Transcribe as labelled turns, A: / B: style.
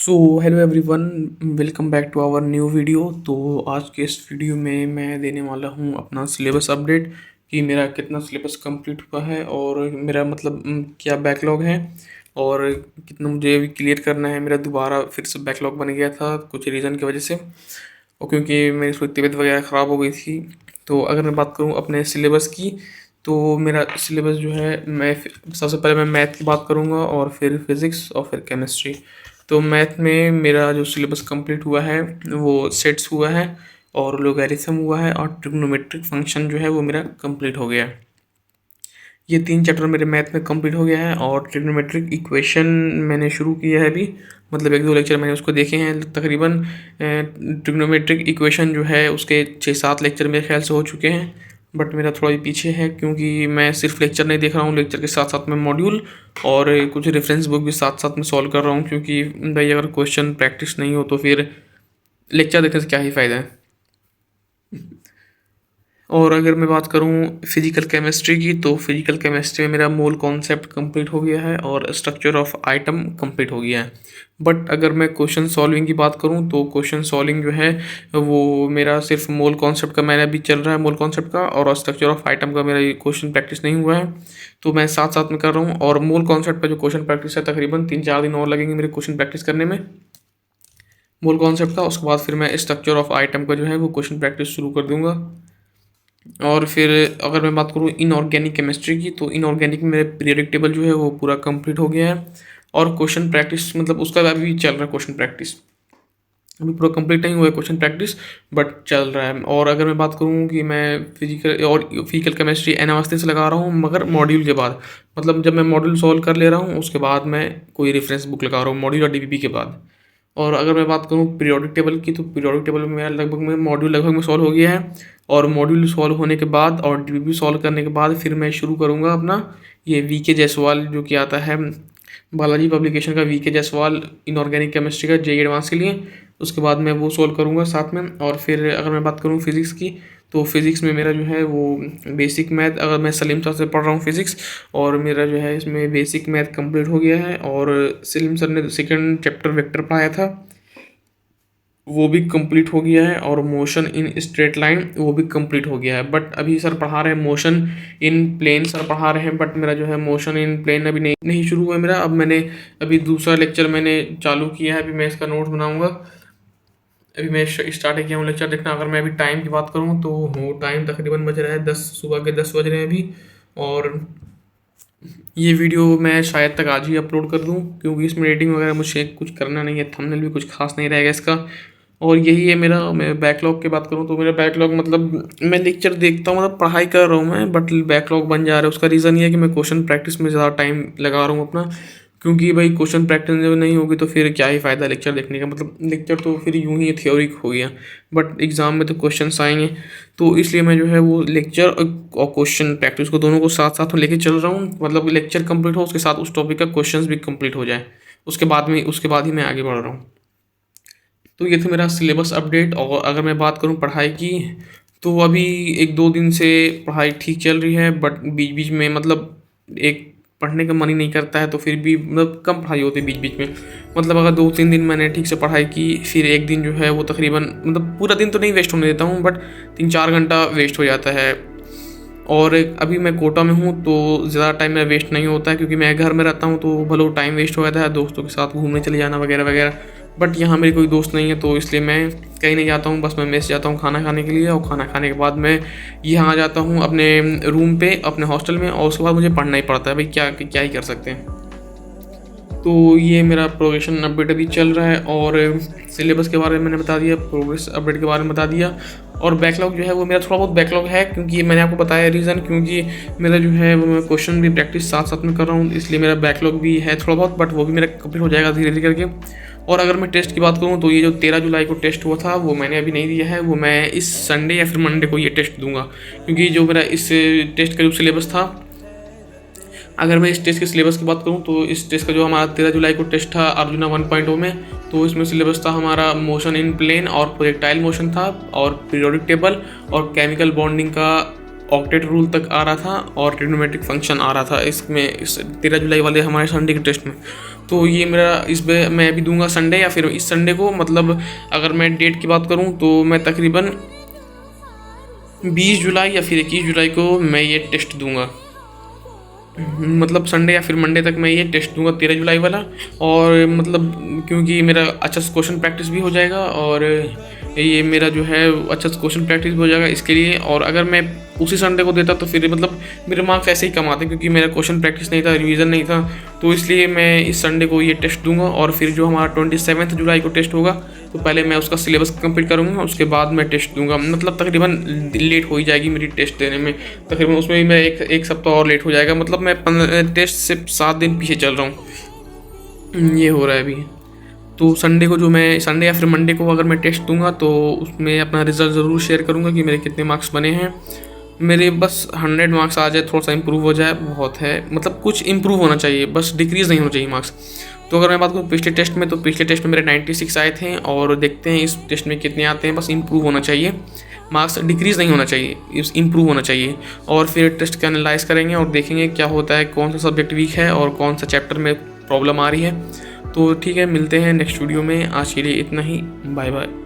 A: So hello everyone, welcome back to our new video. तो आज के इस वीडियो में मैं देने वाला हूँ अपना सिलेबस अपडेट कि मेरा कितना सिलेबस कंप्लीट हुआ है और मेरा मतलब क्या बैकलॉग है और कितना मुझे अभी क्लियर करना है। मेरा दोबारा फिर से बैकलॉग बन गया था कुछ रीज़न की वजह से, और क्योंकि मेरी थोड़ी तबीयत वगैरह ख़राब हो गई थी। तो अगर मैं बात करूँ अपने सिलेबस की, तो मेरा सिलेबस जो है, मैं सबसे पहले मैं मैथ की बात करूँगा और फिर फिज़िक्स और फिर केमिस्ट्री। तो मैथ में मेरा जो सिलेबस कंप्लीट हुआ है वो सेट्स हुआ है और लोगैरिथम हुआ है और ट्रिग्नोमेट्रिक फंक्शन जो है वो मेरा कंप्लीट हो गया है। ये 3 चैप्टर मेरे मैथ में कंप्लीट हो गया है और ट्रिग्नोमेट्रिक इक्वेशन मैंने शुरू किया है अभी, मतलब 1-2 लेक्चर मैंने उसको देखे हैं तकरीबन। ट्रिग्नोमेट्रिक इक्वेशन जो है उसके 6-7 लेक्चर मेरे ख्याल से हो चुके हैं, बट मेरा थोड़ा भी पीछे है क्योंकि मैं सिर्फ लेक्चर नहीं देख रहा हूँ, लेक्चर के साथ साथ में मॉड्यूल और कुछ रेफरेंस बुक भी साथ साथ में सॉल्व कर रहा हूँ, क्योंकि भाई अगर क्वेश्चन प्रैक्टिस नहीं हो तो फिर लेक्चर देखने से क्या ही फ़ायदा है। और अगर मैं बात करूँ फिजिकल केमिस्ट्री की, तो फिजिकल केमिस्ट्री में मेरा मोल कॉन्सेप्ट कंप्लीट हो गया है और स्ट्रक्चर ऑफ आइटम कंप्लीट हो गया है। बट अगर मैं क्वेश्चन सॉल्विंग की बात करूँ तो क्वेश्चन सॉल्विंग जो है वो मेरा सिर्फ मोल कॉन्सेप्ट का मेरा भी चल रहा है, मोल कॉन्सेप्ट का, और स्ट्रक्चर ऑफ आइटम का मेरा क्वेश्चन प्रैक्टिस नहीं हुआ है। तो मैं साथ साथ में कर रहा हूँ, और मोल कॉन्सेप्ट का जो क्वेश्चन प्रैक्टिस है तकरीबन 3-4 दिन और लगेंगे मेरे क्वेश्चन प्रैक्टिस करने में मोल कॉन्सेप्ट का। उसके बाद फिर मैं स्ट्रक्चर ऑफ आइटम का जो है वो क्वेश्चन प्रैक्टिस शुरू कर दूंगा। और फिर अगर मैं बात करूँ इनऑर्गेनिक केमिस्ट्री की, तो इनऑर्गेनिक में पीरियोडिक टेबल जो है वो पूरा कंप्लीट हो गया है और क्वेश्चन प्रैक्टिस मतलब उसका अभी चल रहा है क्वेश्चन प्रैक्टिस, अभी पूरा कंप्लीट नहीं हुआ है क्वेश्चन प्रैक्टिस, बट चल रहा है। और अगर मैं बात करूँ कि मैं फिजिकल केमिस्ट्री एनालिसिस लगा रहा हूँ मगर मॉड्यूल के बाद, मतलब जब मैं मॉड्यूल सॉल्व कर ले रहा हूँ उसके बाद मैं कोई रेफरेंस बुक लगा रहा हूँ मॉड्यूल और डीबीपी के बाद। और अगर मैं बात करूँ पीरियोडिक टेबल की, तो पीरियोडिक टेबल में मेरा मॉड्यूल लगभग में सॉल्व हो गया है, और मॉड्यूल सॉल्व होने के बाद और डीबीपी सॉल्व करने के बाद फिर मैं शुरू करूँगा अपना ये वीके जायसवाल जो कि आता है बालाजी पब्लिकेशन का, वीके जायसवाल इनऑर्गेनिक केमिस्ट्री का जेई एडवांस के लिए। उसके बाद मैं वो सॉल्व करूँगा साथ में। और फिर अगर मैं बात करूँ फिज़िक्स की, तो फिज़िक्स में मेरा जो है वो बेसिक मैथ, अगर मैं सलीम सर से पढ़ रहा हूँ फिज़िक्स, और मेरा जो है इसमें बेसिक मैथ कंप्लीट हो गया है, और सलीम सर ने सेकंड चैप्टर वेक्टर पढ़ाया था वो भी कंप्लीट हो गया है, और मोशन इन स्ट्रेट लाइन वो भी कंप्लीट हो गया है। बट अभी सर पढ़ा रहे हैं मोशन इन प्लेन, सर पढ़ा रहे हैं, बट मेरा जो है मोशन इन प्लेन अभी नहीं शुरू हुआ है मेरा। अब मैंने अभी दूसरा लेक्चर मैंने चालू किया है, अभी मैं इसका नोट्स बनाऊंगा। अभी मैं स्टार्ट किया हूँ लेक्चर देखना। अगर मैं अभी टाइम की बात करूँ तो हो टाइम तकरीबन बज रहा है 10, सुबह के 10 बज रहे हैं अभी। और ये वीडियो मैं शायद तक आज ही अपलोड कर दूँ, क्योंकि इसमें एडिटिंग वगैरह मुझे कुछ करना नहीं है, थंबनेल भी कुछ खास नहीं रहेगा इसका। और यही है मेरा, मैं बैकलॉग की बात करूँ तो मेरा बैकलॉग मतलब मैं लेक्चर देखता हूँ, मतलब पढ़ाई कर रहा हूँ मैं, बट बैकलॉग बन जा रहा है। उसका रीज़न ये है कि मैं क्वेश्चन प्रैक्टिस में ज़्यादा टाइम लगा रहा हूँ अपना, क्योंकि भाई क्वेश्चन प्रैक्टिस जब नहीं होगी तो फिर क्या ही फ़ायदा लेक्चर देखने का, मतलब लेक्चर तो फिर यूं ही थ्योरिक हो गया, बट एग्ज़ाम में तो क्वेश्चंस आएंगे। तो इसलिए मैं जो है वो लेक्चर और क्वेश्चन प्रैक्टिस को दोनों को साथ साथ में लेके चल रहा हूँ, मतलब लेक्चर कंप्लीट हो उसके साथ उस टॉपिक का क्वेश्चंस भी कंप्लीट हो जाए, उसके बाद ही मैं आगे बढ़ रहा हूँ। तो ये था मेरा सिलेबस अपडेट। और अगर मैं बात करूँ पढ़ाई की, तो अभी 1-2 दिन से पढ़ाई ठीक चल रही है, बट बीच बीच में मतलब एक पढ़ने का मन ही नहीं करता है, तो फिर भी मतलब कम पढ़ाई होती है बीच बीच में। मतलब अगर 2-3 दिन मैंने ठीक से पढ़ाई की, फिर एक दिन जो है वो तकरीबन मतलब पूरा दिन तो नहीं वेस्ट होने देता हूँ, बट 3-4 घंटा वेस्ट हो जाता है। और अभी मैं कोटा में हूँ तो ज़्यादा टाइम मेरा वेस्ट नहीं होता है, क्योंकि मैं घर में रहता हूँ तो भले टाइम वेस्ट हो जाता है दोस्तों के साथ घूमने चले जाना वगैरह वगैरह। बट यहाँ मेरे कोई दोस्त नहीं है, तो इसलिए मैं कहीं नहीं जाता हूँ, बस मैं मेस जाता हूँ खाना खाने के लिए, और खाना खाने के बाद मैं यहाँ आ जाता हूँ अपने रूम पे अपने हॉस्टल में, और उसके बाद मुझे पढ़ना ही पड़ता है भाई, क्या क्या ही कर सकते हैं। तो ये मेरा प्रोग्रेशन अपडेट अभी चल रहा है, और सिलेबस के बारे में मैंने बता दिया, प्रोग्रेस अपडेट के बारे में बता दिया। और बैकलॉग जो है वो मेरा थोड़ा बहुत बैकलॉग है, क्योंकि मैंने आपको बताया रीज़न, क्योंकि मेरा जो है वो मैं क्वेश्चन भी प्रैक्टिस साथ साथ में कर रहा हूँ, इसलिए मेरा बैकलॉग भी है थोड़ा बहुत, बट वो भी मेरा कंप्लीट हो जाएगा धीरे धीरे करके। और अगर मैं टेस्ट की बात करूँ तो ये जो 13 जुलाई को टेस्ट हुआ था वो मैंने अभी नहीं दिया है, वो मैं इस संडे या फिर मंडे को ये टेस्ट दूंगा, क्योंकि जो मेरा इस टेस्ट का जो सिलेबस था, अगर मैं इस टेस्ट के सिलेबस की बात करूँ तो इस टेस्ट का जो हमारा 13 जुलाई को टेस्ट था अर्जुना 1.0 में, तो इसमें सिलेबस था हमारा मोशन इन प्लेन और प्रोजेक्टाइल मोशन था, और पीरियोडिक टेबल और केमिकल बॉन्डिंग का ऑक्टेट रूल तक आ रहा था और ट्रिग्नोमेट्रिक फंक्शन आ रहा था इसमें, इस 13 जुलाई वाले हमारे संडे के टेस्ट में। तो ये मेरा इस पे मैं अभी दूंगा संडे या फिर इस संडे को, मतलब अगर मैं डेट की बात करूँ तो मैं तकरीबन 20 जुलाई या फिर 21 जुलाई को मैं ये टेस्ट दूंगा, मतलब संडे या फिर मंडे तक मैं ये टेस्ट दूंगा 13 जुलाई वाला। और मतलब क्योंकि मेरा अच्छा सा क्वेश्चन प्रैक्टिस भी हो जाएगा और ये मेरा जो है अच्छा सा क्वेश्चन प्रैक्टिस भी हो जाएगा इसके लिए। और अगर मैं उसी संडे को देता तो फिर मतलब मेरे मार्क्स ऐसे ही कम आते, क्योंकि मेरा क्वेश्चन प्रैक्टिस नहीं था, रिवीजन नहीं था। तो इसलिए मैं इस संडे को ये टेस्ट दूंगा और फिर जो हमारा 27 जुलाई को टेस्ट होगा तो पहले मैं उसका सिलेबस कंप्लीट करूँगा, उसके बाद मैं टेस्ट दूंगा। मतलब तकरीबन लेट हो ही जाएगी मेरी टेस्ट देने में, तकरीबन उसमें भी मैं एक सप्ताह और लेट हो जाएगा। मतलब मैं टेस्ट से 7 दिन पीछे चल रहा हूँ, ये हो रहा है अभी। तो संडे को जो मैं संडे या फिर मंडे को अगर मैं टेस्ट दूंगा तो उसमें अपना रिजल्ट ज़रूर शेयर करूँगा कि मेरे कितने मार्क्स बने हैं। मेरे बस 100 मार्क्स आ जाए, थोड़ा सा इंप्रूव हो जाए, बहुत है। मतलब कुछ इंप्रूव होना चाहिए, बस डिक्रीज़ नहीं होना चाहिए मार्क्स। तो अगर मैं बात करूँ पिछले टेस्ट में, तो पिछले टेस्ट में मेरे 96 आए थे और देखते हैं इस टेस्ट में कितने आते हैं। बस इंप्रूव होना चाहिए, मार्क्स डिक्रीज़ नहीं होना चाहिए, इंप्रूव होना चाहिए। और फिर टेस्ट का एनालाइज करेंगे और देखेंगे क्या होता है, कौन सा सब्जेक्ट वीक है और कौन सा चैप्टर में प्रॉब्लम आ रही है। तो ठीक है, मिलते हैं नेक्स्ट वीडियो में। आज के लिए इतना ही, बाय बाय।